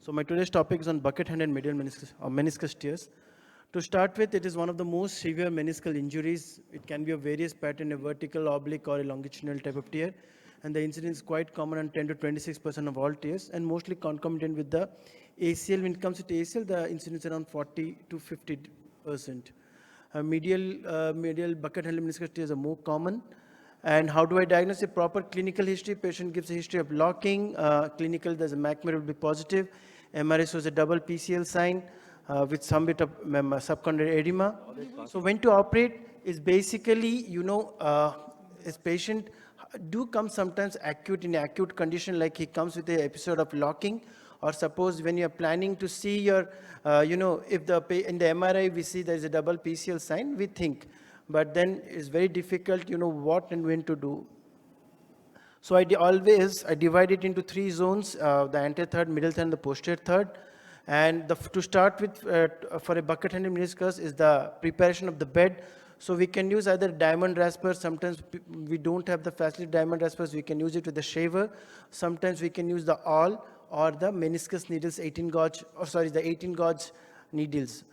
So my today's topic is on bucket hand and medial meniscus, or meniscus tears. To start with, it is one of the most severe meniscal injuries. It can be of various pattern, a vertical, oblique, or a longitudinal type of tear. And the incidence is quite common on 10 to 26% of all tears, and mostly concomitant with the ACL. When it comes to ACL, the incidence is around 40 to 50%. Medial bucket hand meniscus tears are more common. And how do I diagnose a proper clinical history? Patient gives a history of locking. Clinical, there's a McMurray will be positive. MRI shows a double PCL sign with some bit of subchondral edema. So when to operate is basically, this patient do come sometimes acute in acute condition, like he comes with an episode of locking. Or suppose when you're planning to see your, if in the MRI we see there is a double PCL sign, we think. But then it's very difficult, what and when to do. So I divide it into 3 zones, the anterior third, middle third, and the posterior third. And to start with, for a bucket hand meniscus is the preparation of the bed. So we can use either diamond rasper. Sometimes we don't have the facility diamond raspers. We can use it with the shaver. Sometimes we can use the awl or the meniscus needles, the 18 gauge needles.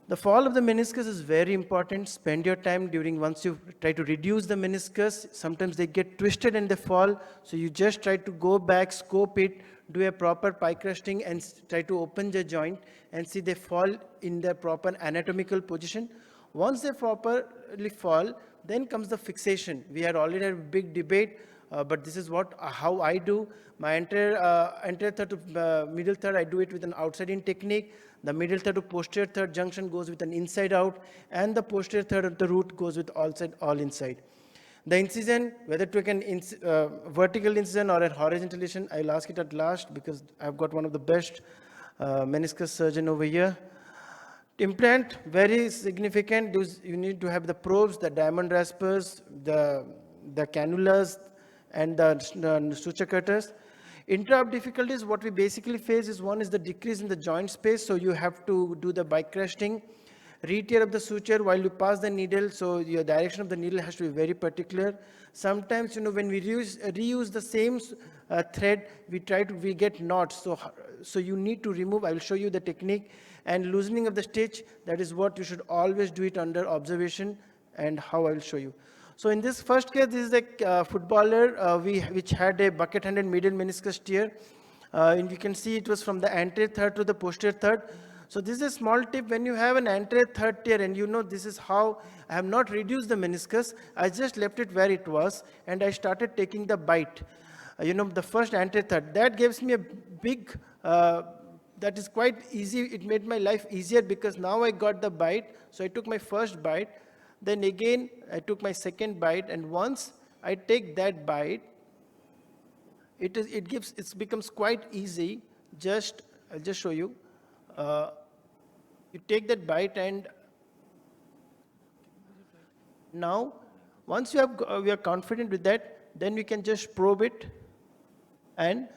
The fall of the meniscus is very important. Spend your time once you try to reduce the meniscus. Sometimes they get twisted and they fall. So you just try to go back, scope it, do a proper pie crusting and try to open the joint and see they fall in their proper anatomical position. Once they properly fall, then comes the fixation. We had already had a big debate, but this is how I do. My anterior third to middle third, I do it with an outside-in technique. The middle third to posterior third junction goes with an inside-out, and the posterior third of the root goes with all inside. The incision, whether to take an vertical incision or a horizontal incision, I'll ask it at last because I've got one of the best meniscus surgeon over here. Implant, very significant. You need to have the probes, the diamond raspers, the cannulas, and the suture cutters. Intra-op difficulties, what we basically face is one is the decrease in the joint space, so you have to do the bike crusting. Re-tear of the suture while you pass the needle, so your direction of the needle has to be very particular. Sometimes, when we reuse the same thread, we get knots, so you need to remove. I will show you the technique. And loosening of the stitch, that is what you should always do it under observation, and how I will show you. So in this first case, this is a footballer which had a bucket-handed medial meniscus tear. And you can see it was from the anterior third to the posterior third. So this is a small tip. When you have an anterior third tear, and this is how I have not reduced the meniscus, I just left it where it was, and I started taking the bite. The first anterior third, that gives me a big, that is quite easy. It made my life easier because now I got the bite. So I took my first bite. Then again, I took my second bite, and once I take that bite, it becomes quite easy. I'll just show you. You take that bite, and now, once we are confident with that, then we can just probe it, and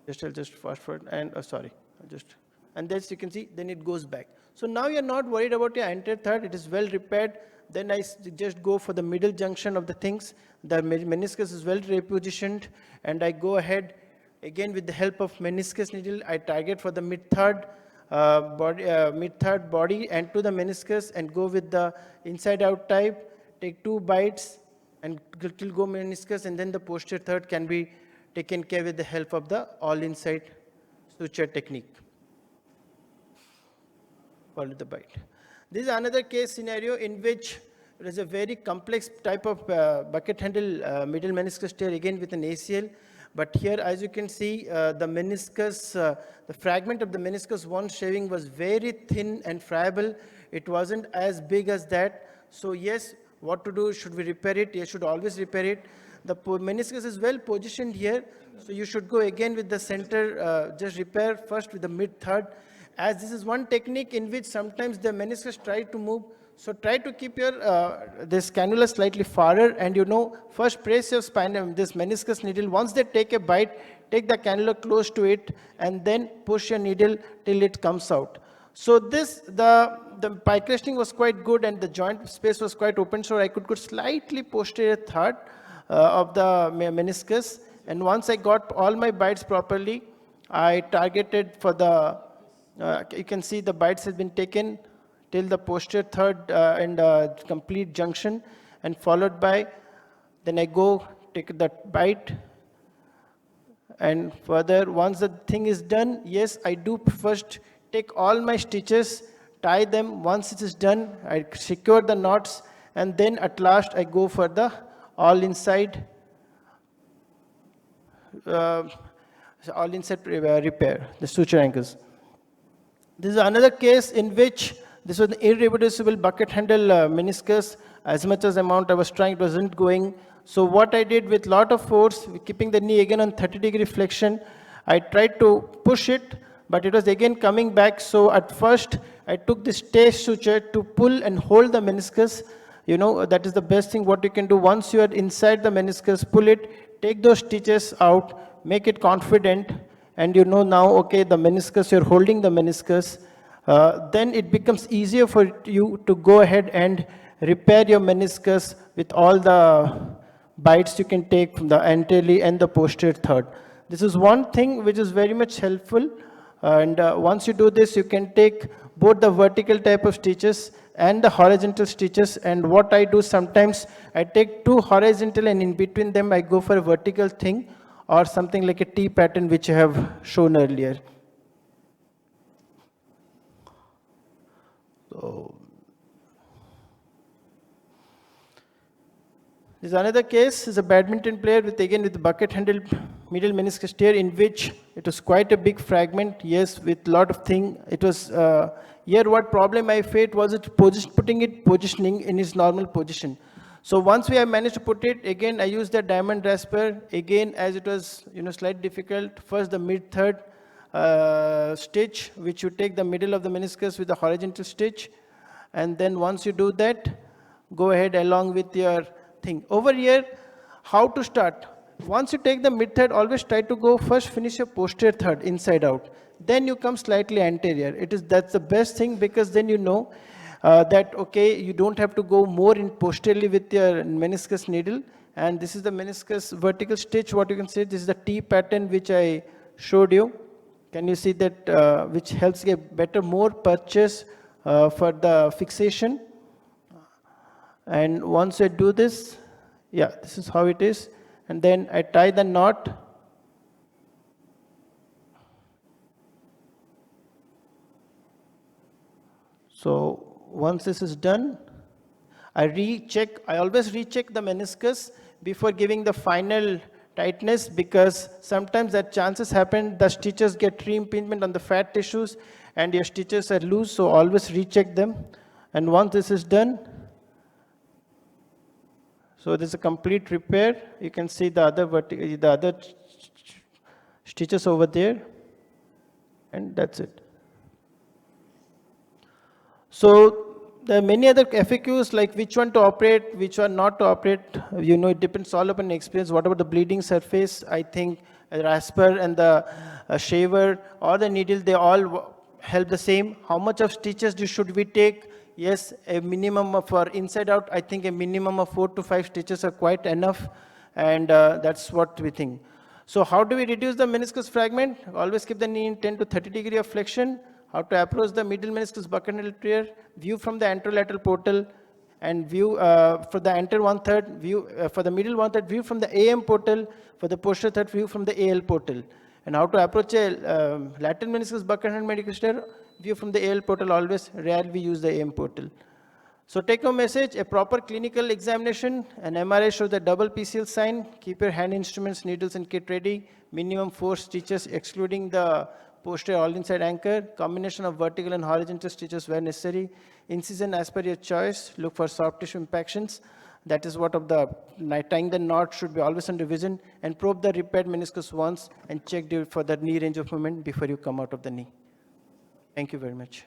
I'll just fast forward and and this you can see, then it goes back. So now you're not worried about your anterior third, it is well repaired. Then I just go for the middle junction of the things. The meniscus is well repositioned, and I go ahead again with the help of meniscus needle. I target for the mid third body and to the meniscus, and go with the inside out type. Take 2 bites and till go meniscus, and then the posterior third can be taken care with the help of the all inside suture technique. Follow the bite. This is another case scenario in which there is a very complex type of bucket handle middle meniscus tear, again with an ACL. But here, as you can see, the meniscus, the fragment of the meniscus once shaving was very thin and friable. It wasn't as big as that. So yes, what to do? Should we repair it? Yes, should always repair it. The meniscus is well positioned here, so you should go again with the center, just repair first with the mid third. As this is one technique in which sometimes the meniscus try to move, so try to keep your this cannula slightly farther, and first press your spine, this meniscus needle. Once they take a bite, take the cannula close to it, and then push your needle till it comes out. So the picresting was quite good and the joint space was quite open, so I could go slightly posterior third of the meniscus. And once I got all my bites properly, I targeted for the, you can see the bites has been taken till the posterior third and complete junction, and followed by, then I go take that bite. And further, once the thing is done, yes, I do first take all my stitches, tie them. Once it is done, I secure the knots, and then at last I go for the all inside repair, the suture anchors. This is another case in which this was an irreversible bucket handle meniscus. As much as amount I was trying, it wasn't going. So what I did with lot of force, keeping the knee again on 30-degree flexion, I tried to push it, but it was again coming back. So at first, I took this stay suture to pull and hold the meniscus. You know, that is the best thing what you can do. Once you are inside the meniscus, pull it, take those stitches out, make it confident, and you know now, okay, the meniscus, you're holding the meniscus. Then it becomes easier for you to go ahead and repair your meniscus with all the bites you can take from the anterior and the posterior third. This is one thing which is very much helpful, and once you do this, you can take both the vertical type of stitches and the horizontal stitches. And what I do sometimes, I take two horizontal and in between them I go for a vertical thing, or something like a T pattern which I have shown earlier. So this is another case, is a badminton player with the bucket handle medial meniscus tear, in which it was quite a big fragment, yes, with lot of thing. It was, here what problem I faced was positioning in its normal position. So once we have managed to put it, again I used the diamond rasper, again as it was, you know, slightly difficult. First the mid-third stitch, which you take the middle of the meniscus with the horizontal stitch, and then once you do that, go ahead along with your thing. Over here, how to start? Once you take the mid-third, always try to go first finish your posterior third inside out. Then you come slightly anterior. That's the best thing, because then you know that, okay, you don't have to go more in posteriorly with your meniscus needle. And this is the meniscus vertical stitch, what you can see. This is the T pattern which I showed you. Can you see that, which helps get better, more purchase for the fixation. And once I do this, yeah, this is how it is. And then I tie the knot. So once this is done, I always recheck the meniscus before giving the final tightness, because sometimes that chances happen, the stitches get re-impingement on the fat tissues and your stitches are loose, so always recheck them. And once this is done, so this is a complete repair. You can see the other stitches over there, and that's it. So there are many other FAQs, like which one to operate, which one not to operate. You know, it depends all upon experience. What about the bleeding surface? I think a rasper and the shaver or the needle, they all help the same. How much of stitches should we take? Yes, a minimum of, for inside out, I think a minimum of 4 to 5 stitches are quite enough, and that's what we think. So how do we reduce the meniscus fragment? Always keep the knee in 10 to 30 degree of flexion. How to approach the middle meniscus bucket handle tear? View from the anterolateral portal, and view for the anterior 1/3, view for the middle 1/3, view from the AM portal, for the posterior third, view from the AL portal. And how to approach a lateral meniscus bucket handle meniscus tear? View from the AL portal always, rarely we use the AM portal. So take home message, a proper clinical examination, an MRI shows the double PCL sign, keep your hand instruments, needles and kit ready, minimum 4 stitches excluding the posterior all inside anchor, combination of vertical and horizontal stitches where necessary, incision as per your choice, look for soft tissue impactions. That is what of the tying the knot should be always under vision, and probe the repaired meniscus once and check for the knee range of movement before you come out of the knee. Thank you very much.